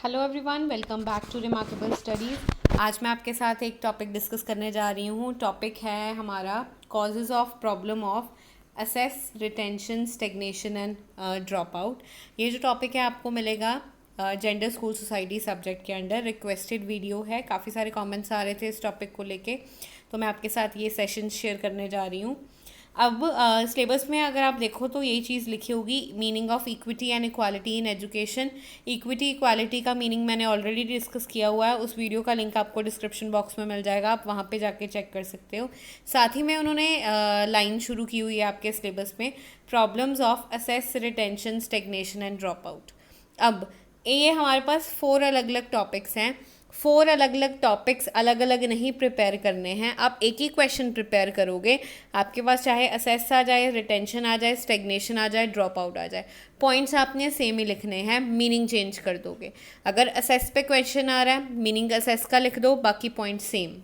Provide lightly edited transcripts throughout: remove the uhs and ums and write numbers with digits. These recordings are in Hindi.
Hello everyone, welcome back to remarkable studies. आज मैं आपके साथ एक टॉपिक डिस्कस करने जा रही हूँ। टॉपिक है हमारा causes of problem of assess retention stagnation and drop out. ये जो टॉपिक है आपको मिलेगा जेंडर स्कूल सोसाइटी सब्जेक्ट के अंडर। रिक्वेस्टेड वीडियो है, काफ़ी सारे कमेंट्स आ रहे थे इस टॉपिक को लेके, तो मैं आपके साथ ये सेशन शेयर करने जा रही हूँ। अब सिलेबस में अगर आप देखो तो यही चीज़ लिखी होगी, meaning of equity and equality in education. Equity equality का मीनिंग मैंने ऑलरेडी डिस्कस किया हुआ है, उस वीडियो का लिंक आपको डिस्क्रिप्शन बॉक्स में मिल जाएगा, आप वहाँ पे जाके चेक कर सकते हो। साथ ही में उन्होंने लाइन शुरू की हुई है आपके सिलेबस में, problems of assess retention stagnation and drop out. अब ये हमारे पास 4 अलग अलग टॉपिक्स हैं। 4 अलग अलग टॉपिक्स अलग अलग नहीं प्रिपेयर करने हैं। आप एक ही क्वेश्चन प्रिपेयर करोगे, आपके पास चाहे असेस आ जाए, रिटेंशन आ जाए, स्टेग्नेशन आ जाए, ड्रॉप आउट आ जाए, पॉइंट्स आपने सेम ही लिखने हैं, मीनिंग चेंज कर दोगे। अगर असेस पे क्वेश्चन आ रहा है, मीनिंग असेस का लिख दो, बाकी पॉइंट सेम।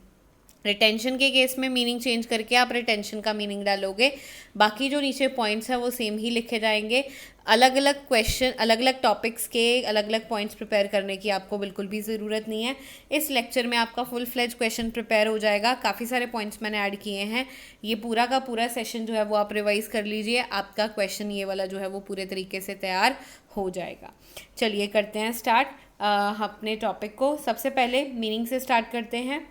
रिटेंशन के केस में मीनिंग चेंज करके आप रिटेंशन का मीनिंग डालोगे, बाकी जो नीचे पॉइंट्स हैं वो सेम ही लिखे जाएंगे। अलग अलग क्वेश्चन, अलग अलग टॉपिक्स के अलग अलग पॉइंट्स प्रिपेयर करने की आपको बिल्कुल भी ज़रूरत नहीं है। इस लेक्चर में आपका फुल फ्लेज क्वेश्चन प्रिपेयर हो जाएगा। काफ़ी सारे पॉइंट्स मैंने ऐड किए हैं। ये पूरा का पूरा सेशन जो है वो आप रिवाइज कर लीजिए, आपका क्वेश्चन ये वाला जो है वो पूरे तरीके से तैयार हो जाएगा। चलिए करते हैं स्टार्ट अपने टॉपिक को। सबसे पहले मीनिंग से स्टार्ट करते हैं,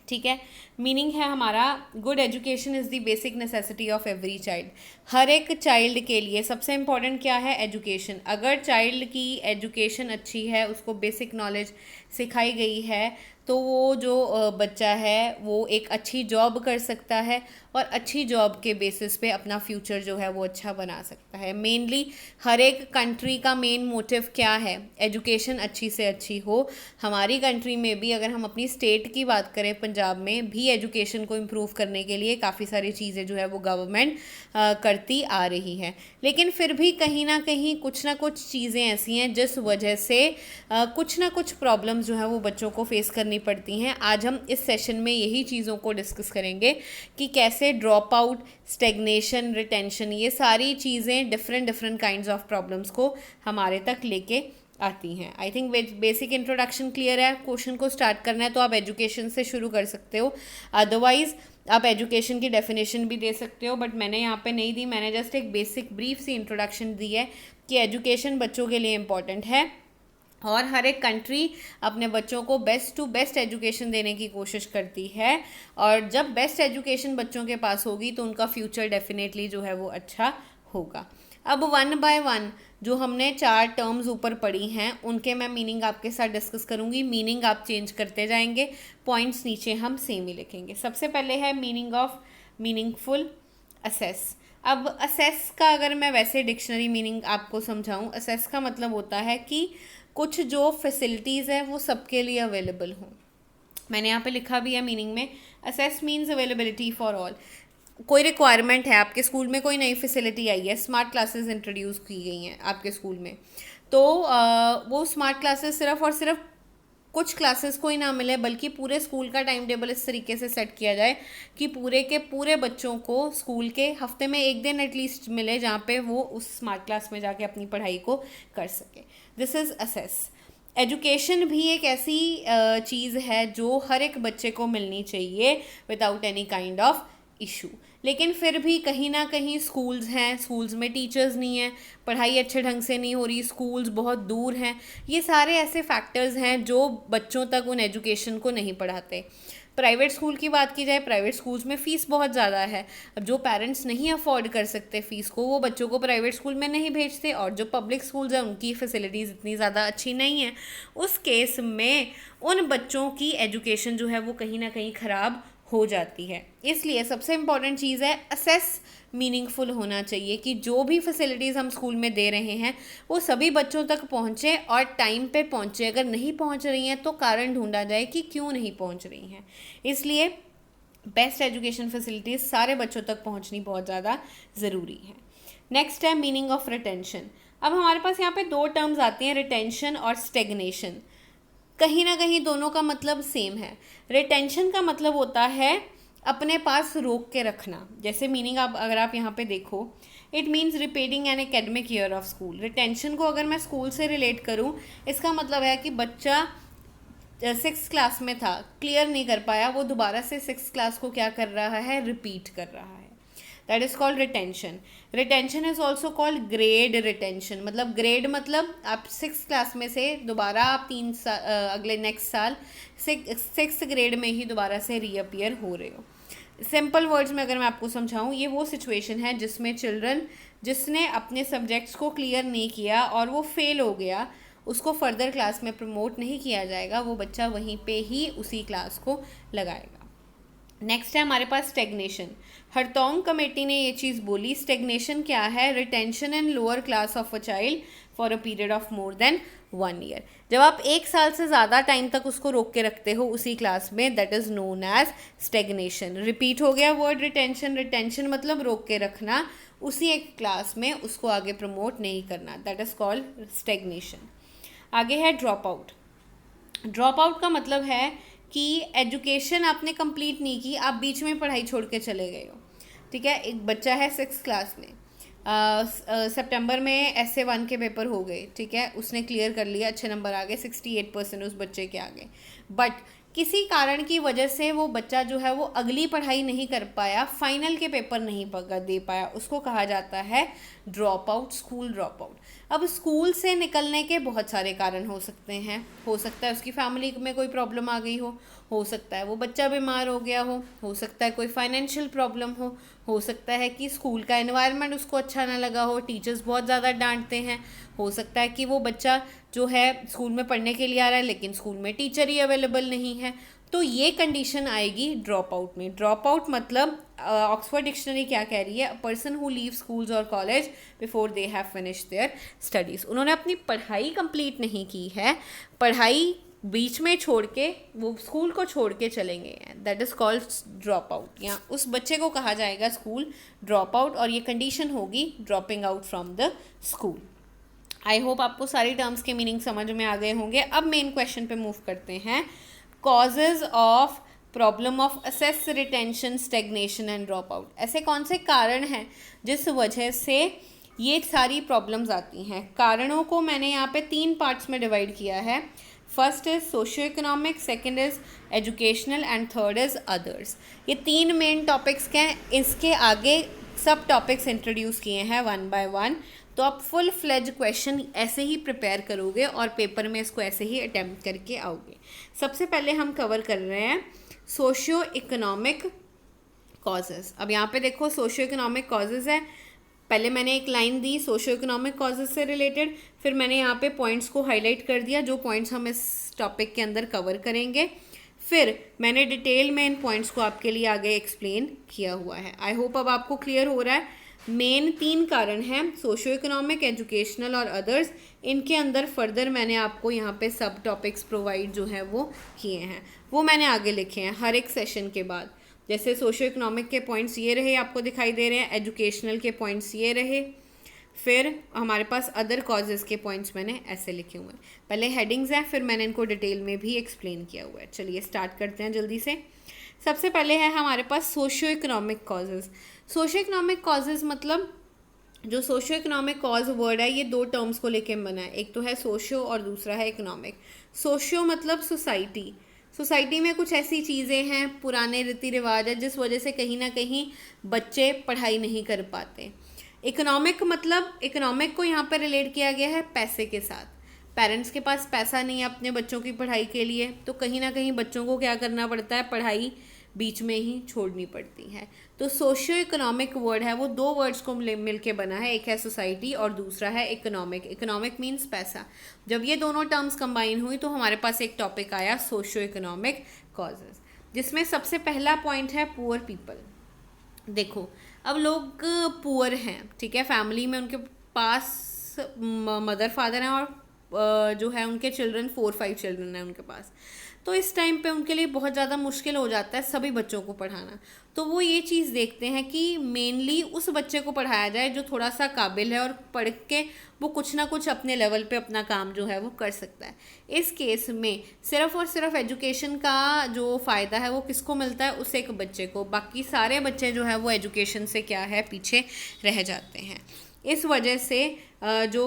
ठीक है। मीनिंग है हमारा, good education is the basic necessity of every child. हर एक चाइल्ड के लिए सबसे इम्पॉर्टेंट क्या है? एजुकेशन। अगर चाइल्ड की एजुकेशन अच्छी है, उसको बेसिक नॉलेज सिखाई गई है, तो वो जो बच्चा है वो एक अच्छी जॉब कर सकता है और अच्छी जॉब के बेसिस पे अपना फ्यूचर जो है वो अच्छा बना सकता है। मेनली हर एक कंट्री का मेन मोटिव क्या है? एजुकेशन अच्छी से अच्छी हो। हमारी कंट्री में भी अगर हम अपनी स्टेट की बात करें, पंजाब में भी एजुकेशन को इम्प्रूव करने के लिए काफ़ी सारी चीज़ें जो है वो गवर्नमेंट करती आ रही है, लेकिन फिर भी कहीं ना कहीं कुछ ना कुछ चीज़ें ऐसी हैं जिस वजह से कुछ ना कुछ प्रॉब्लम्स जो है वो बच्चों को फेस करनी पड़ती हैं। आज हम इस सेशन में यही चीज़ों को डिस्कस करेंगे कि कैसे ड्रॉप आउट, स्टेग्नेशन, रिटेंशन, ये सारी चीज़ें डिफरेंट काइंड्स ऑफ प्रॉब्लम्स को हमारे तक लेके आती हैं। I think basic introduction clear है। क्वेश्चन को स्टार्ट करना है तो आप एजुकेशन से शुरू कर सकते हो, अदरवाइज आप एजुकेशन की डेफिनेशन भी दे सकते हो, बट मैंने यहाँ पे नहीं दी। मैंने जस्ट एक बेसिक ब्रीफ सी इंट्रोडक्शन दी है कि एजुकेशन बच्चों के लिए इम्पॉर्टेंट है और हर एक कंट्री अपने बच्चों को बेस्ट टू बेस्ट एजुकेशन देने की कोशिश करती है, और जब बेस्ट एजुकेशन बच्चों के पास होगी तो उनका फ्यूचर डेफिनेटली जो है वो अच्छा होगा। अब 1 बाय 1 जो हमने 4 टर्म्स ऊपर पढ़ी हैं उनके मैं मीनिंग आपके साथ डिस्कस करूंगी। मीनिंग आप चेंज करते जाएंगे, पॉइंट्स नीचे हम सेम ही लिखेंगे। सबसे पहले है मीनिंग ऑफ मीनिंगफुल असेस। अब असेस का अगर मैं वैसे डिक्शनरी मीनिंग आपको समझाऊं, असेस का मतलब होता है कि कुछ जो फैसिलिटीज़ हैं वो सबके लिए अवेलेबल हों। मैंने यहाँ पे लिखा भी है मीनिंग में, assess means availability for all. कोई रिक्वायरमेंट है, आपके स्कूल में कोई नई फैसिलिटी आई है, स्मार्ट क्लासेस इंट्रोड्यूस की गई हैं आपके स्कूल में, तो वो स्मार्ट क्लासेस सिर्फ और सिर्फ कुछ क्लासेस को ही ना मिले, बल्कि पूरे स्कूल का टाइम टेबल इस तरीके से सेट किया जाए कि पूरे के पूरे बच्चों को स्कूल के हफ्ते में एक दिन एटलीस्ट मिले जहाँ पे वो उस स्मार्ट क्लास में जाके अपनी पढ़ाई को कर सके। This is assess. एजुकेशन भी एक ऐसी चीज़ है जो हर एक बच्चे को मिलनी चाहिए without any kind of issue, लेकिन फिर भी कहीं ना कहीं स्कूल्स हैं, स्कूल्स में टीचर्स नहीं हैं, पढ़ाई अच्छे ढंग से नहीं हो रही, स्कूल्स बहुत दूर हैं, ये सारे ऐसे फैक्टर्स हैं जो बच्चों तक उन एजुकेशन को नहीं पढ़ाते। प्राइवेट स्कूल की बात की जाए, प्राइवेट स्कूल्स में फ़ीस बहुत ज़्यादा है। अब जो पेरेंट्स नहीं अफोर्ड कर सकते फ़ीस को, वो बच्चों को प्राइवेट स्कूल में नहीं भेजते, और जो पब्लिक स्कूल्स हैं उनकी फैसिलिटीज़ इतनी ज़्यादा अच्छी नहीं है। उस केस में उन बच्चों की एजुकेशन जो है वो कहीं ना कहीं ख़राब हो जाती है। इसलिए सबसे इम्पॉर्टेंट चीज़ है असेस मीनिंगफुल होना चाहिए कि जो भी फैसिलिटीज़ हम स्कूल में दे रहे हैं वो सभी बच्चों तक पहुँचे और टाइम पे पहुँचे। अगर नहीं पहुँच रही हैं तो कारण ढूंढा जाए कि क्यों नहीं पहुँच रही हैं। इसलिए बेस्ट एजुकेशन फैसिलिटीज़ सारे बच्चों तक पहुँचनी बहुत ज़्यादा ज़रूरी है। नेक्स्ट है मीनिंग ऑफ रिटेंशन। अब हमारे पास यहाँ पे 2 टर्म्स आती हैं, रिटेंशन और स्टेग्नेशन। कहीं ना कहीं दोनों का मतलब सेम है। रिटेंशन का मतलब होता है अपने पास रोक के रखना। जैसे मीनिंग आप अगर आप यहाँ पे देखो, it means repeating an academic year of school. Retention को अगर मैं स्कूल से रिलेट करूँ, इसका मतलब है कि बच्चा 6th क्लास में था, क्लियर नहीं कर पाया, वो दोबारा से 6th क्लास को क्या कर रहा है, रिपीट कर रहा है। That is called retention. Retention is also called grade retention. मतलब ग्रेड मतलब आप 6th क्लास में से दोबारा आप अगले नेक्स्ट साल 6th ग्रेड में ही दोबारा से रीअपियर हो रहे हो। सिंपल वर्ड्स में अगर मैं आपको समझाऊँ, ये वो सिचुएशन है जिसमें चिल्ड्रन जिसने अपने सब्जेक्ट्स को क्लियर नहीं किया और वो फेल हो गया, उसको फर्दर क्लास में प्रमोट नहीं किया जाएगा, वो बच्चा वहीं पे ही उसी क्लास को लगाएगा। नेक्स्ट है हमारे पास स्टेग्नेशन। हरतोंग कमेटी ने ये चीज़ बोली। स्टेग्नेशन क्या है? Retention in lower class of a child for a period of more than 1 year. जब आप 1 साल से ज़्यादा टाइम तक उसको रोक के रखते हो उसी क्लास में, that is known as stagnation. Repeat हो गया वर्ड रिटेंशन। रिटेंशन मतलब रोक के रखना, उसी एक क्लास में उसको आगे प्रमोट नहीं करना, दैट इज़ कॉल्ड स्टेग्नेशन। आगे है ड्रॉप आउट। ड्रॉप आउट का मतलब है कि एजुकेशन आपने कंप्लीट नहीं की, आप बीच में पढ़ाई छोड़ के चले गए हो। ठीक है, एक बच्चा है 6th क्लास में, सितंबर में SA1 के पेपर हो गए, ठीक है, उसने क्लियर कर लिया, अच्छे नंबर आ गए, 68% उस बच्चे के आ गए, बट किसी कारण की वजह से वो बच्चा जो है वो अगली पढ़ाई नहीं कर पाया, फाइनल के पेपर नहीं दे पाया, उसको कहा जाता है drop out, school drop out. अब स्कूल से निकलने के बहुत सारे कारण हो सकते हैं। हो सकता है उसकी फैमिली में कोई प्रॉब्लम आ गई हो सकता है वो बच्चा बीमार हो गया हो सकता है कोई फाइनेंशियल प्रॉब्लम हो सकता है कि स्कूल का एनवायरनमेंट उसको अच्छा ना लगा हो, टीचर्स बहुत ज़्यादा डांटते हैं, हो सकता है कि वो बच्चा जो है स्कूल में पढ़ने के लिए आ रहा है लेकिन स्कूल में टीचर ही अवेलेबल नहीं है, तो ये कंडीशन आएगी ड्रॉप आउट में। ड्रॉप आउट मतलब ऑक्सफोर्ड डिक्शनरी क्या कह रही है? A person who leave schools और college before they have finished their studies. उन्होंने अपनी पढ़ाई कंप्लीट नहीं की है, पढ़ाई बीच में छोड़ के वो स्कूल को छोड़ के चलेंगे, that is called drop out, या उस बच्चे को कहा जाएगा स्कूल ड्रॉप आउट, और ये कंडीशन होगी dropping out from the school. I hope आपको सारी टर्म्स के मीनिंग समझ में आ गए होंगे। अब मेन क्वेश्चन पे मूव करते हैं। Causes of problem of assess, retention, stagnation and drop out. ऐसे कौन से कारण हैं जिस वजह से ये सारी प्रॉब्लम्स आती हैं? कारणों को मैंने यहाँ पे 3 पार्ट्स में डिवाइड किया है। First is socio economic, second is educational and third is others. ये 3 मेन टॉपिक्स के हैं, इसके आगे सब टॉपिक्स इंट्रोड्यूस किए हैं 1 by 1। तो आप फुल फ्लेज क्वेश्चन ऐसे ही प्रिपेयर करोगे और पेपर में इसको ऐसे ही अटेम्प्ट करके आओगे। सबसे पहले हम कवर कर रहे हैं सोशियो इकोनॉमिक कॉजेज़। अब यहाँ पे देखो सोशियो इकोनॉमिक कॉजेज़ है, पहले मैंने एक लाइन दी सोशियो इकोनॉमिक कॉजेज़ से रिलेटेड, फिर मैंने यहाँ पे पॉइंट्स को हाईलाइट कर दिया जो पॉइंट्स हम इस टॉपिक के अंदर कवर करेंगे, फिर मैंने डिटेल में इन पॉइंट्स को आपके लिए आगे एक्सप्लेन किया हुआ है। आई होप अब आपको क्लियर हो रहा है। मेन 3 कारण हैं, सोशियो इकोनॉमिक, एजुकेशनल और अदर्स। इनके अंदर फर्दर मैंने आपको यहाँ पे सब टॉपिक्स प्रोवाइड जो है वो किए हैं, वो मैंने आगे लिखे हैं हर एक सेशन के बाद। जैसे सोशियो इकोनॉमिक के पॉइंट्स ये रहे, आपको दिखाई दे रहे हैं, एजुकेशनल के पॉइंट्स ये रहे, फिर हमारे पास अदर कॉजेज़ के पॉइंट्स मैंने ऐसे लिखे हुए हैं। पहले हेडिंग्स हैं, फिर मैंने इनको डिटेल में भी एक्सप्लेन किया हुआ है। चलिए स्टार्ट करते हैं जल्दी से। सबसे पहले है हमारे पास socio economic causes. Socio economic causes मतलब जो सोशियो इकोनॉमिक कॉज वर्ड है ये 2 टर्म्स को लेके बना है, एक तो है सोशियो और दूसरा है इकोनॉमिक। सोशियो मतलब सोसाइटी, सोसाइटी में कुछ ऐसी चीज़ें हैं, पुराने रीति रिवाज है जिस वजह से कहीं ना कहीं बच्चे पढ़ाई नहीं कर पाते। इकोनॉमिक मतलब इकोनॉमिक को यहाँ पर रिलेट किया गया है पैसे के साथ। पेरेंट्स के पास पैसा नहीं है अपने बच्चों की पढ़ाई के लिए, तो कहीं ना कहीं बच्चों को क्या करना पड़ता है, पढ़ाई बीच में ही छोड़नी पड़ती है। तो सोशियो इकोनॉमिक वर्ड है वो 2 वर्ड्स को मिल के बना है, एक है सोसाइटी और दूसरा है इकोनॉमिक। इकोनॉमिक मीन्स पैसा। जब ये दोनों टर्म्स कंबाइन हुई तो हमारे पास एक टॉपिक आया सोशियो इकोनॉमिक कॉजेज़, जिसमें सबसे पहला पॉइंट है पुअर पीपल। देखो अब लोग पुअर हैं, ठीक है, फैमिली में उनके पास मदर फादर हैं और जो है उनके चिल्ड्रन 4-5 चिल्ड्रन हैं उनके पास, तो इस टाइम पे उनके लिए बहुत ज़्यादा मुश्किल हो जाता है सभी बच्चों को पढ़ाना। तो वो ये चीज़ देखते हैं कि मेनली उस बच्चे को पढ़ाया जाए जो थोड़ा सा काबिल है और पढ़ के वो कुछ ना कुछ अपने लेवल पे अपना काम जो है वो कर सकता है। इस केस में सिर्फ और सिर्फ एजुकेशन का जो फ़ायदा है वो किसको मिलता है, उस एक बच्चे को। बाकी सारे बच्चे जो है वो एजुकेशन से क्या है पीछे रह जाते हैं। इस वजह से जो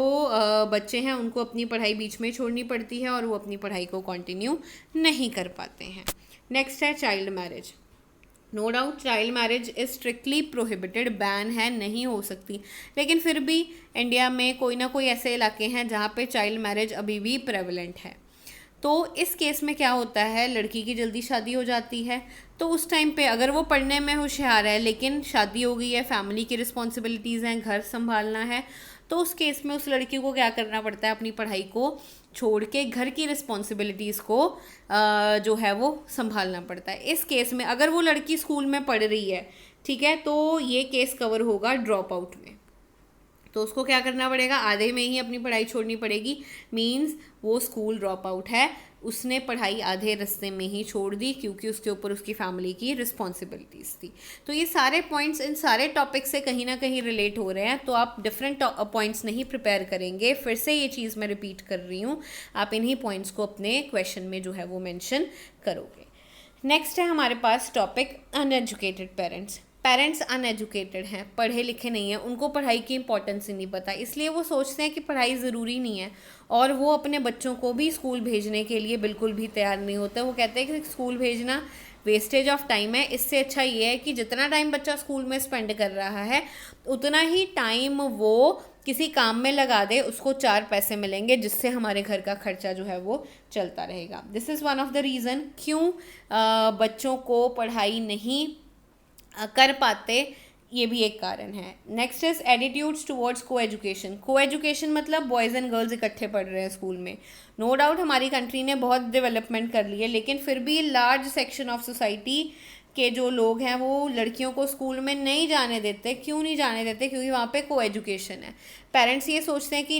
बच्चे हैं उनको अपनी पढ़ाई बीच में छोड़नी पड़ती है और वो अपनी पढ़ाई को कंटिन्यू नहीं कर पाते हैं। नेक्स्ट है child marriage. No doubt child marriage is strictly prohibited, ban है, नहीं हो सकती, लेकिन फिर भी इंडिया में कोई ना कोई ऐसे इलाके हैं जहाँ पे चाइल्ड मैरिज अभी भी प्रेवलेंट है। तो इस केस में क्या होता है, लड़की की जल्दी शादी हो जाती है, तो उस टाइम पे अगर वो पढ़ने में होशियार है लेकिन शादी हो गई है, फैमिली की रिस्पॉन्सिबिलिटीज़ हैं, घर संभालना है, तो उस केस में उस लड़की को क्या करना पड़ता है, अपनी पढ़ाई को छोड़ के घर की रिस्पॉन्सिबिलिटीज़ को जो है वो संभालना पड़ता है। इस केस में अगर वो लड़की स्कूल में पढ़ रही है, ठीक है, तो ये केस कवर होगा ड्रॉप आउट में। तो उसको क्या करना पड़ेगा, आधे में ही अपनी पढ़ाई छोड़नी पड़ेगी। मींस वो स्कूल ड्रॉप आउट है, उसने पढ़ाई आधे रास्ते में ही छोड़ दी क्योंकि उसके ऊपर उसकी फैमिली की रिस्पॉन्सिबिलिटीज़ थी। तो ये सारे पॉइंट्स इन सारे टॉपिक से कहीं ना कहीं रिलेट हो रहे हैं, तो आप डिफरेंट पॉइंट्स नहीं प्रिपेयर करेंगे। फिर से ये चीज़ मैं रिपीट कर रही हूँ, आप इन्हीं पॉइंट्स को अपने क्वेश्चन में जो है वो मेंशन करोगे। नेक्स्ट है हमारे पास topic uneducated parents. Parents uneducated हैं, पढ़े लिखे नहीं हैं, उनको पढ़ाई की इंपॉर्टेंस ही नहीं पता, इसलिए वो सोचते हैं कि पढ़ाई ज़रूरी नहीं है और वो अपने बच्चों को भी स्कूल भेजने के लिए बिल्कुल भी तैयार नहीं होते। वो कहते हैं कि स्कूल भेजना वेस्टेज ऑफ टाइम है, इससे अच्छा ये है कि जितना टाइम बच्चा स्कूल में स्पेंड कर रहा है उतना ही टाइम वो किसी काम में लगा दे, उसको 4 पैसे मिलेंगे जिससे हमारे घर का खर्चा जो है वो चलता रहेगा। This is one of the reason क्यों बच्चों को पढ़ाई नहीं कर पाते, ये भी एक कारण है। नेक्स्ट इज एटीट्यूड्स टुवर्ड्स को एजुकेशन। को एजुकेशन मतलब बॉयज़ एंड गर्ल्स इकट्ठे पढ़ रहे हैं स्कूल में। नो डाउट हमारी कंट्री ने बहुत डेवलपमेंट कर ली है, लेकिन फिर भी लार्ज सेक्शन ऑफ सोसाइटी के जो लोग हैं वो लड़कियों को स्कूल में नहीं जाने देते। क्यों नहीं जाने देते? क्योंकि वहाँ पे को एजुकेशन है। पेरेंट्स ये सोचते हैं कि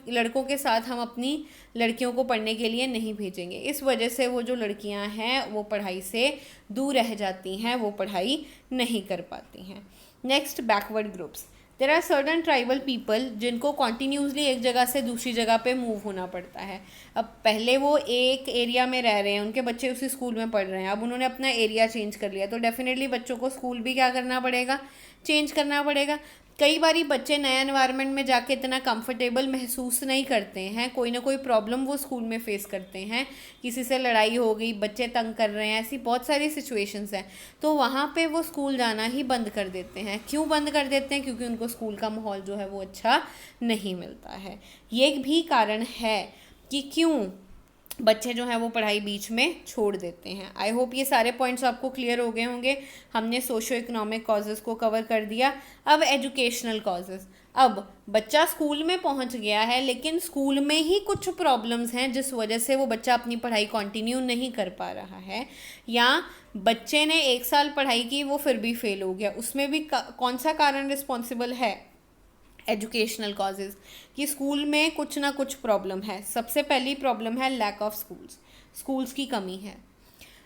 लड़कों के साथ हम अपनी लड़कियों को पढ़ने के लिए नहीं भेजेंगे। इस वजह से वो जो लड़कियाँ हैं वो पढ़ाई से दूर रह जाती हैं, वो पढ़ाई नहीं कर पाती हैं। Next, backward groups. There are certain tribal people जिनको कॉन्टीन्यूसली एक जगह से दूसरी जगह पे मूव होना पड़ता है। अब पहले वो एक एरिया में रह रहे हैं, उनके बच्चे उसी स्कूल में पढ़ रहे हैं, अब उन्होंने अपना एरिया चेंज कर लिया, तो डेफिनेटली बच्चों को स्कूल भी क्या करना पड़ेगा, चेंज करना पड़ेगा। कई बारी बच्चे नए एनवायरनमेंट में जाके इतना कंफर्टेबल महसूस नहीं करते हैं, कोई ना कोई प्रॉब्लम वो स्कूल में फेस करते हैं, किसी से लड़ाई हो गई, बच्चे तंग कर रहे हैं, ऐसी बहुत सारी सिचुएशंस हैं, तो वहाँ पे वो स्कूल जाना ही बंद कर देते हैं। क्यों बंद कर देते हैं? क्योंकि उनको स्कूल का माहौल जो है वो अच्छा नहीं मिलता है। ये भी कारण है कि क्यों बच्चे जो हैं वो पढ़ाई बीच में छोड़ देते हैं। आई होप ये सारे पॉइंट्स आपको क्लियर हो गए होंगे। हमने सोशो इकोनॉमिक कॉजेज़ को कवर कर दिया। अब एजुकेशनल कॉजेज़। अब बच्चा स्कूल में पहुंच गया है, लेकिन स्कूल में ही कुछ प्रॉब्लम्स हैं जिस वजह से वो बच्चा अपनी पढ़ाई कंटिन्यू नहीं कर पा रहा है, या बच्चे ने 1 साल पढ़ाई की वो फिर भी फेल हो गया। उसमें भी कौन सा कारण रिस्पॉन्सिबल है? एजुकेशनल कॉजेज़, कि स्कूल में कुछ ना कुछ प्रॉब्लम है। सबसे पहली प्रॉब्लम है लैक ऑफ स्कूल्स की कमी है।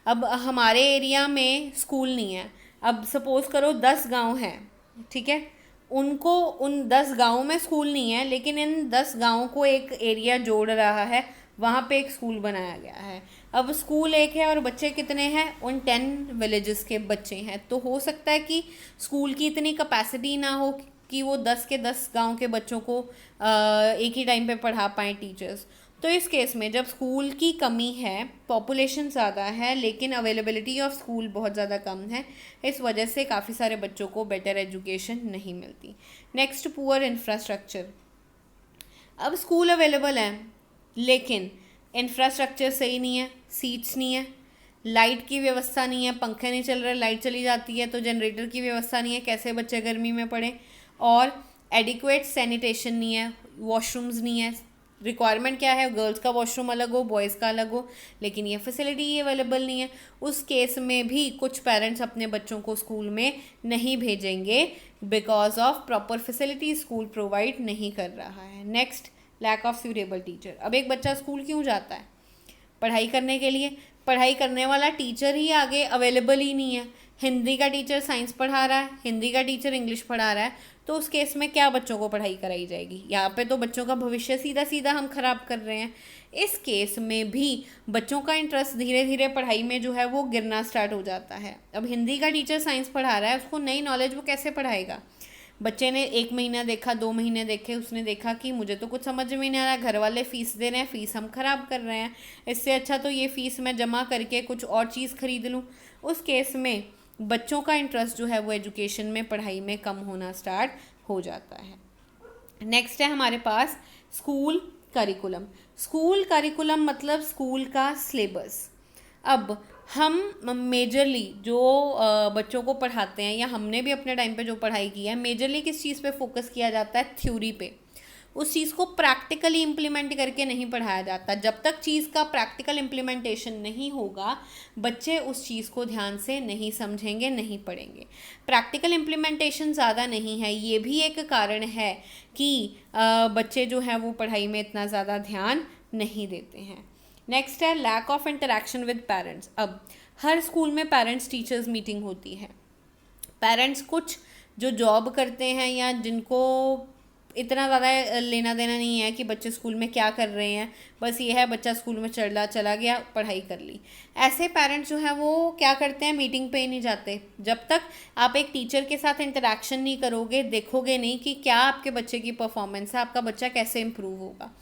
अब हमारे एरिया में स्कूल नहीं है। अब सपोज़ करो 10 गांव हैं, ठीक है, उनको उन 10 गांवों में स्कूल नहीं है, लेकिन इन 10 गांवों को एक एरिया जोड़ रहा है, वहाँ पे एक स्कूल बनाया गया है। अब स्कूल एक है और बच्चे कितने हैं? उन 10 विलेजेस के बच्चे हैं। तो हो सकता है कि स्कूल की इतनी कैपेसिटी ना हो कि वो 10 के 10 गांव के बच्चों को एक ही टाइम पे पढ़ा पाएँ टीचर्स। तो इस केस में जब स्कूल की कमी है, पॉपुलेशन ज़्यादा है लेकिन अवेलेबिलिटी ऑफ स्कूल बहुत ज़्यादा कम है, इस वजह से काफ़ी सारे बच्चों को बेटर एजुकेशन नहीं मिलती। Next, poor infrastructure. अब स्कूल अवेलेबल हैं लेकिन इंफ्रास्ट्रक्चर सही नहीं है, सीट्स नहीं है, लाइट की व्यवस्था नहीं है, पंखे नहीं चल रहे, लाइट चली जाती है तो जनरेटर की व्यवस्था नहीं है, कैसे बच्चे गर्मी में पढ़ें, और एडिक्वेट सैनिटेशन नहीं है, वॉशरूम्स नहीं है। रिक्वायरमेंट क्या है? गर्ल्स का वॉशरूम अलग हो, बॉयज़ का अलग हो, लेकिन ये फैसिलिटी ही अवेलेबल नहीं है। उस केस में भी कुछ पेरेंट्स अपने बच्चों को स्कूल में नहीं भेजेंगे because of proper facility school provide नहीं कर रहा है। Next, lack of suitable teacher. अब एक बच्चा स्कूल क्यों जाता है? पढ़ाई करने के लिए। पढ़ाई करने वाला टीचर ही आगे अवेलेबल ही नहीं है। हिंदी का टीचर साइंस पढ़ा रहा है, हिंदी का टीचर इंग्लिश पढ़ा रहा है, तो उस केस में क्या बच्चों को पढ़ाई कराई जाएगी? यहाँ पे तो बच्चों का भविष्य सीधा सीधा हम खराब कर रहे हैं। इस केस में भी बच्चों का इंटरेस्ट धीरे धीरे पढ़ाई में जो है वो गिरना स्टार्ट हो जाता है। अब हिंदी का टीचर साइंस पढ़ा रहा है, उसको नई नॉलेज वो कैसे पढ़ाएगा? बच्चे ने 1 महीना देखा, 2 महीने देखे, उसने देखा कि मुझे तो कुछ समझ में नहीं आ रहा, घर वाले फ़ीस दे रहे हैं, फ़ीस हम ख़राब कर रहे हैं, इससे अच्छा तो ये फ़ीस मैं जमा करके कुछ और चीज़ खरीद लूँ। उस केस में बच्चों का इंटरेस्ट जो है वो एजुकेशन में, पढ़ाई में कम होना स्टार्ट हो जाता है। नेक्स्ट है हमारे पास स्कूल करिकुलम। स्कूल करिकुलम मतलब स्कूल का सिलेबस। अब हम मेजरली जो बच्चों को पढ़ाते हैं या हमने भी अपने टाइम पे जो पढ़ाई की है, मेजरली किस चीज़ पे फोकस किया जाता है? थ्योरी पे। उस चीज़ को प्रैक्टिकली इम्प्लीमेंट करके नहीं पढ़ाया जाता। जब तक चीज़ का प्रैक्टिकल इम्प्लीमेंटेशन नहीं होगा, बच्चे उस चीज़ को ध्यान से नहीं समझेंगे, नहीं पढ़ेंगे। प्रैक्टिकल इम्प्लीमेंटेशन ज़्यादा नहीं है, ये भी एक कारण है कि बच्चे जो हैं वो पढ़ाई में इतना ज़्यादा ध्यान नहीं देते हैं। नेक्स्ट है lack of interaction with parents. अब हर स्कूल में पेरेंट्स टीचर्स मीटिंग होती है। पेरेंट्स कुछ जो जॉब करते हैं या जिनको इतना ज़्यादा लेना देना नहीं है कि बच्चे स्कूल में क्या कर रहे हैं, बस ये है बच्चा स्कूल में चला गया, पढ़ाई कर ली, ऐसे पेरेंट्स जो है वो क्या करते हैं? मीटिंग पे ही नहीं जाते। जब तक आप एक टीचर के साथ इंटरेक्शन नहीं करोगे, देखोगे नहीं कि क्या आपके बच्चे की परफॉर्मेंस है, आपका बच्चा कैसे इम्प्रूव होगा।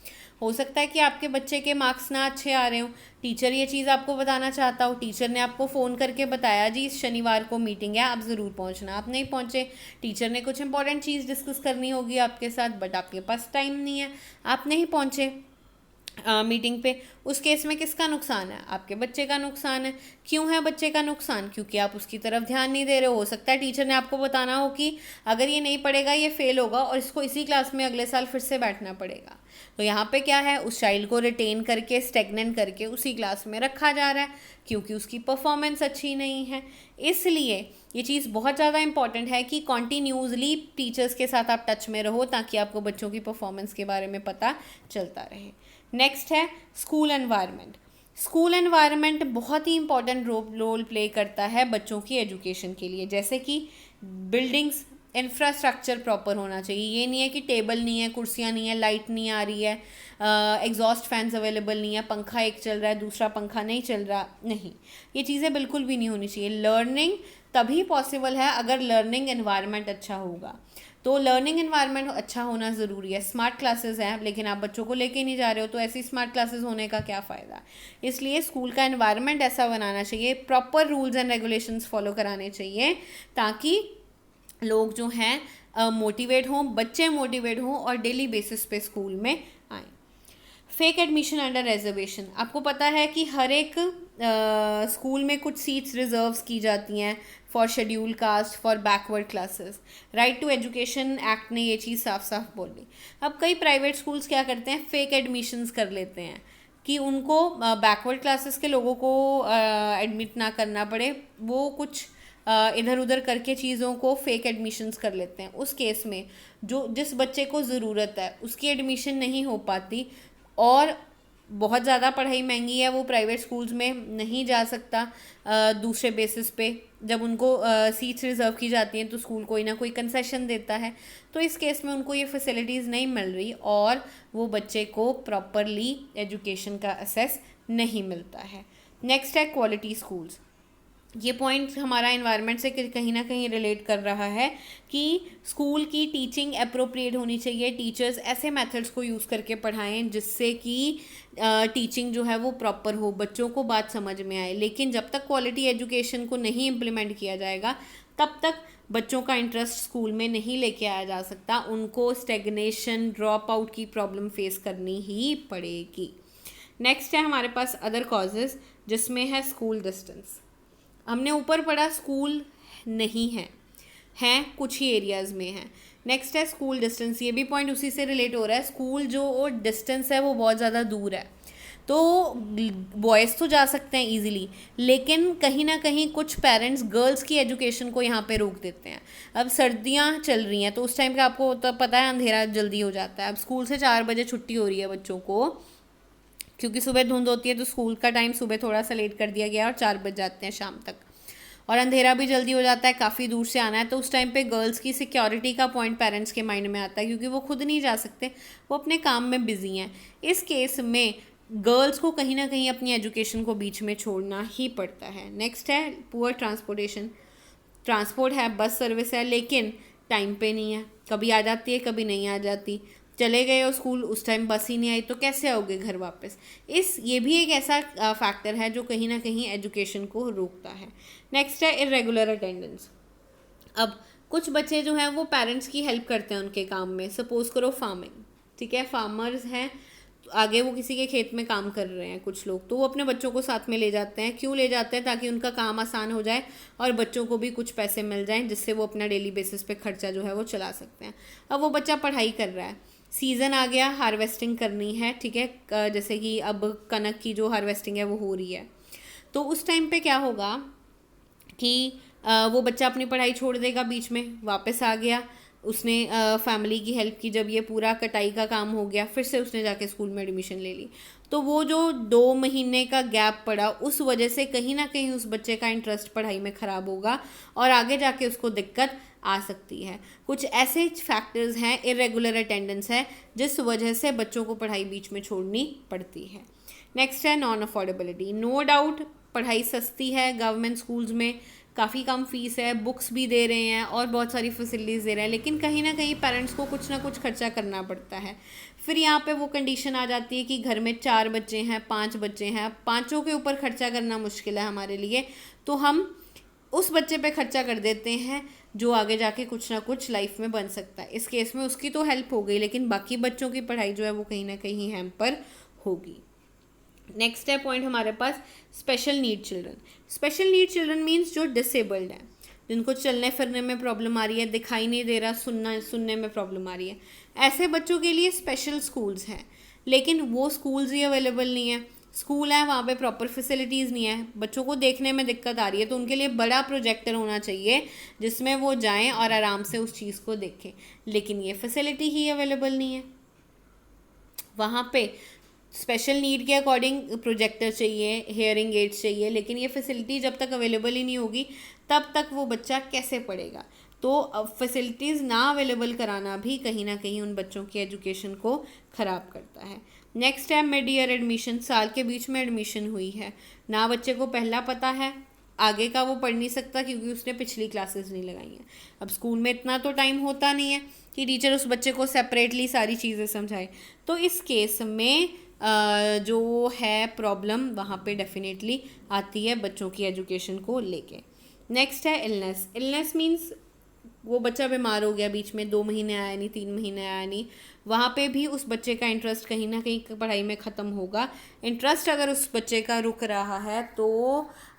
हो सकता है कि आपके बच्चे के मार्क्स ना अच्छे आ रहे हो, टीचर ये चीज़ आपको बताना चाहता हो, टीचर ने आपको फ़ोन करके बताया जी इस शनिवार को मीटिंग है, आप ज़रूर पहुंचना, आप नहीं पहुंचे। टीचर ने कुछ इंपॉर्टेंट चीज़ डिस्कस करनी होगी आपके साथ, बट आपके पास टाइम नहीं है, आप नहीं पहुंचे मीटिंग पे। उस केस में किसका नुकसान है? आपके बच्चे का नुकसान है। क्यों है बच्चे का नुकसान? क्योंकि आप उसकी तरफ ध्यान नहीं दे रहे हो सकता है टीचर ने आपको बताना हो कि अगर ये नहीं पढ़ेगा ये फेल होगा और इसको इसी क्लास में अगले साल फिर से बैठना पड़ेगा। तो यहाँ पे क्या है? उस चाइल्ड को रिटेन करके, स्टेगनेंट करके उसी क्लास में रखा जा रहा है क्योंकि उसकी परफॉर्मेंस अच्छी नहीं है। इसलिए ये चीज़ बहुत ज़्यादा इंपॉर्टेंट है कि कॉन्टीन्यूसली टीचर्स के साथ आप टच में रहो ताकि आपको बच्चों की परफॉर्मेंस के बारे में पता चलता रहे। नेक्स्ट है स्कूल एनवायरनमेंट। स्कूल एनवायरनमेंट बहुत ही इंपॉर्टेंट रोल प्ले करता है बच्चों की एजुकेशन के लिए। जैसे कि बिल्डिंग्स, इंफ्रास्ट्रक्चर प्रॉपर होना चाहिए। ये नहीं है कि टेबल नहीं है, कुर्सियाँ नहीं है, लाइट नहीं आ रही है, एग्जॉस्ट फैंस अवेलेबल नहीं है, पंखा एक चल रहा है दूसरा पंखा नहीं चल रहा, नहीं, ये चीज़ें बिल्कुल भी नहीं होनी चाहिए। लर्निंग तभी पॉसिबल है अगर लर्निंग एनवायरनमेंट अच्छा होगा। तो लर्निंग एनवायरनमेंट अच्छा होना ज़रूरी है। स्मार्ट क्लासेस हैं लेकिन आप बच्चों को लेके नहीं जा रहे हो तो ऐसी स्मार्ट क्लासेस होने का क्या फ़ायदा। इसलिए स्कूल का एनवायरनमेंट ऐसा बनाना चाहिए, proper rules and regulations follow कराने चाहिए ताकि लोग जो हैं मोटिवेट हों, बच्चे मोटिवेट हों और डेली बेसिस पे स्कूल में आएँ। Fake admission under reservation. आपको पता है कि हर एक स्कूल में कुछ सीट्स रिजर्व्स की जाती हैं for schedule caste, for backward classes. Right to education act ने ये चीज़ साफ साफ बोली। अब कई प्राइवेट स्कूल्स क्या करते हैं? फेक एडमिशन्स कर लेते हैं कि उनको बैकवर्ड क्लासेस के लोगों को एडमिट ना करना पड़े। वो कुछ इधर उधर करके चीज़ों को फेक एडमिशन्स कर लेते हैं। उस केस में जो जिस बच्चे को ज़रूरत है उसकी एडमिशन नहीं हो पाती और बहुत ज़्यादा पढ़ाई महंगी है, वो प्राइवेट स्कूल्स में नहीं जा सकता। दूसरे बेसिस पे जब उनको सीट्स रिज़र्व की जाती हैं तो स्कूल कोई ना कोई कंसेशन देता है, तो इस केस में उनको ये फैसिलिटीज़ नहीं मिल रही और वो बच्चे को प्रॉपरली एजुकेशन का असेस नहीं मिलता है। नेक्स्ट है क्वालिटी स्कूल्स। ये पॉइंट हमारा एनवायरनमेंट से कहीं ना कहीं रिलेट कर रहा है कि स्कूल की टीचिंग अप्रोप्रिएट होनी चाहिए। टीचर्स ऐसे मेथड्स को यूज़ करके पढ़ाएं जिससे कि टीचिंग जो है वो प्रॉपर हो, बच्चों को बात समझ में आए। लेकिन जब तक क्वालिटी एजुकेशन को नहीं इम्प्लीमेंट किया जाएगा तब तक बच्चों का इंटरेस्ट स्कूल में नहीं लेके आया जा सकता। उनको स्टेगनेशन, ड्रॉप आउट की प्रॉब्लम फेस करनी ही पड़ेगी। नेक्स्ट है हमारे पास अदर कॉजेज़, जिसमें है स्कूल डिस्टेंस। हमने ऊपर पढ़ा स्कूल नहीं हैं कुछ ही एरियाज़ में हैं। नेक्स्ट है स्कूल डिस्टेंस। ये भी पॉइंट उसी से रिलेट हो रहा है। स्कूल जो डिस्टेंस है वो बहुत ज़्यादा दूर है, तो बॉयज़ तो जा सकते हैं इजीली, लेकिन कहीं ना कहीं कुछ पेरेंट्स गर्ल्स की एजुकेशन को यहाँ पे रोक देते हैं। अब सर्दियाँ चल रही हैं तो उस टाइम पे आपको तो पता है अंधेरा जल्दी हो जाता है। अब स्कूल से 4 बजे छुट्टी हो रही है बच्चों को, क्योंकि सुबह धुंध होती है तो स्कूल का टाइम सुबह थोड़ा सा लेट कर दिया गया और 4 बज जाते हैं शाम तक, और अंधेरा भी जल्दी हो जाता है, काफ़ी दूर से आना है। तो उस टाइम पे गर्ल्स की सिक्योरिटी का पॉइंट पेरेंट्स के माइंड में आता है, क्योंकि वो खुद नहीं जा सकते, वो अपने काम में बिजी हैं। इस केस में गर्ल्स को कहीं ना कहीं अपनी एजुकेशन को बीच में छोड़ना ही पड़ता है। नेक्स्ट है पुअर ट्रांसपोर्टेशन। ट्रांसपोर्ट है, बस सर्विस है, लेकिन टाइम पे नहीं है, कभी आ जाती है कभी नहीं आ जाती। चले गए हो स्कूल, उस टाइम बस ही नहीं आई तो कैसे आओगे घर वापस। ये भी एक ऐसा फैक्टर है जो कहीं ना कहीं एजुकेशन को रोकता है। नेक्स्ट है इरेगुलर अटेंडेंस। अब कुछ बच्चे जो हैं वो पेरेंट्स की हेल्प करते हैं उनके काम में। सपोज करो फार्मिंग, ठीक है, फार्मर्स हैं, आगे वो किसी के खेत में काम कर रहे हैं कुछ लोग, तो वो अपने बच्चों को साथ में ले जाते हैं। क्यों ले जाते हैं? ताकि उनका काम आसान हो जाए और बच्चों को भी कुछ पैसे मिल जाएं, जिससे वो अपना डेली बेसिस पे खर्चा जो है वो चला सकते हैं। अब वो बच्चा पढ़ाई कर रहा है, सीज़न आ गया, हार्वेस्टिंग करनी है, ठीक है, जैसे कि अब कनक की जो हार्वेस्टिंग है वो हो रही है, तो उस टाइम पे क्या होगा कि वो बच्चा अपनी पढ़ाई छोड़ देगा, बीच में वापस आ गया, उसने फैमिली की हेल्प की, जब ये पूरा कटाई का काम हो गया फिर से उसने जाके स्कूल में एडमिशन ले ली। तो वो जो 2 महीने का गैप पड़ा, उस वजह से कहीं ना कहीं उस बच्चे का इंटरेस्ट पढ़ाई में ख़राब होगा और आगे जाके उसको दिक्कत आ सकती है। कुछ ऐसे फैक्टर्स हैं, इरेगुलर अटेंडेंस है, जिस वजह से बच्चों को पढ़ाई बीच में छोड़नी पड़ती है। नेक्स्ट है नॉन अफोर्डेबिलिटी। नो डाउट पढ़ाई सस्ती है, गवर्नमेंट स्कूल्स में काफ़ी कम फीस है, बुक्स भी दे रहे हैं और बहुत सारी फैसिलिटीज़ दे रहे हैं, लेकिन कहीं ना कहीं पेरेंट्स को कुछ ना कुछ खर्चा करना पड़ता है। फिर यहाँ पे वो कंडीशन आ जाती है कि घर में 4 बच्चे हैं, 5 बच्चे हैं, पाँचों के ऊपर खर्चा करना मुश्किल है हमारे लिए, तो हम उस बच्चे पे खर्चा कर देते हैं जो आगे जाके कुछ ना कुछ लाइफ में बन सकता है। इस केस में उसकी तो हेल्प हो गई, लेकिन बाकी बच्चों की पढ़ाई जो है वो कहीं ना कहीं हैम्पर होगी। नेक्स्ट है पॉइंट हमारे पास special need children. Special need children means जो डिसेबल्ड है, जिनको चलने फिरने में प्रॉब्लम आ रही है, दिखाई नहीं दे रहा, सुनने में प्रॉब्लम आ रही है, ऐसे बच्चों के लिए स्पेशल स्कूल्स हैं, लेकिन वो स्कूल्स ही अवेलेबल नहीं है। स्कूल है, वहाँ पे प्रॉपर फैसिलिटीज़ नहीं है, बच्चों को देखने में दिक्कत आ रही है, तो उनके लिए बड़ा प्रोजेक्टर होना चाहिए जिसमें वो जाएं और आराम से उस चीज़ को देखें, लेकिन ये फैसिलिटी ही अवेलेबल नहीं है। वहाँ पे स्पेशल नीड के अकॉर्डिंग प्रोजेक्टर चाहिए, हेयरिंग एड्स चाहिए, लेकिन ये फैसिलिटी जब तक अवेलेबल ही नहीं होगी तब तक वो बच्चा कैसे पढ़ेगा। तो फैसिलिटीज़ ना अवेलेबल कराना भी कहीं ना कहीं उन बच्चों की एजुकेशन को ख़राब करता है। नेक्स्ट है मिड ईयर एडमिशन। साल के बीच में एडमिशन हुई है ना, बच्चे को पहला पता है, आगे का वो पढ़ नहीं सकता क्योंकि उसने पिछली क्लासेस नहीं लगाई हैं। अब स्कूल में इतना तो टाइम होता नहीं है कि टीचर उस बच्चे को सेपरेटली सारी चीज़ें समझाए, तो इस केस में जो है प्रॉब्लम वहाँ पे डेफिनेटली आती है बच्चों की एजुकेशन को लेके। नेक्स्ट है इलनेस। इलनेस मीन्स वो बच्चा बीमार हो गया, बीच में 2 महीने आया नहीं, 3 महीने आया नहीं, वहाँ पे भी उस बच्चे का इंटरेस्ट कहीं ना कहीं पढ़ाई में ख़त्म होगा। इंटरेस्ट अगर उस बच्चे का रुक रहा है तो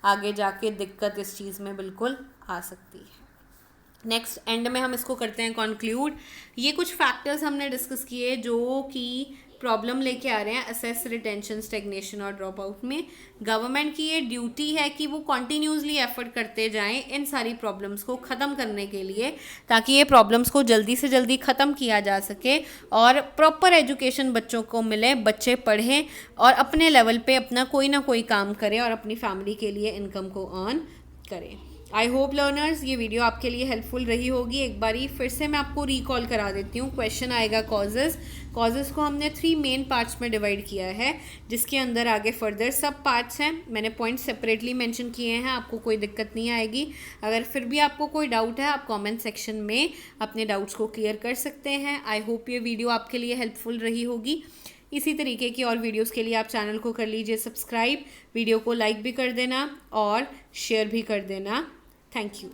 आगे जाके दिक्कत इस चीज़ में बिल्कुल आ सकती है। नेक्स्ट एंड में हम इसको करते हैं कंक्लूड। ये कुछ फैक्टर्स हमने डिस्कस किए जो कि प्रॉब्लम लेके आ रहे हैं असेस, रिटेंशन, स्टेग्नेशन और ड्रॉप आउट में। गवर्नमेंट की ये ड्यूटी है कि वो कॉन्टीन्यूसली एफर्ट करते जाएं इन सारी प्रॉब्लम्स को ख़त्म करने के लिए, ताकि ये प्रॉब्लम्स को जल्दी से जल्दी ख़त्म किया जा सके और प्रॉपर एजुकेशन बच्चों को मिले, बच्चे पढ़ें और अपने लेवल पे अपना कोई ना कोई काम करें और अपनी फैमिली के लिए इनकम को अर्न करें। आई होप लर्नर्स ये वीडियो आपके लिए हेल्पफुल रही होगी। एक बारी फिर से मैं आपको रिकॉल करा देती हूँ। क्वेश्चन आएगा कॉजेज़ को हमने 3 मेन पार्ट्स में डिवाइड किया है, जिसके अंदर आगे फर्दर सब पार्ट्स हैं। मैंने पॉइंट सेपरेटली मेंशन किए हैं, आपको कोई दिक्कत नहीं आएगी। अगर फिर भी आपको कोई डाउट है आप कमेंट सेक्शन में अपने डाउट्स को क्लियर कर सकते हैं। आई होप ये वीडियो आपके लिए हेल्पफुल रही होगी। इसी तरीके की और वीडियोस के लिए आप चैनल को कर लीजिए सब्सक्राइब, वीडियो को लाइक भी कर देना और शेयर भी कर देना। Thank you.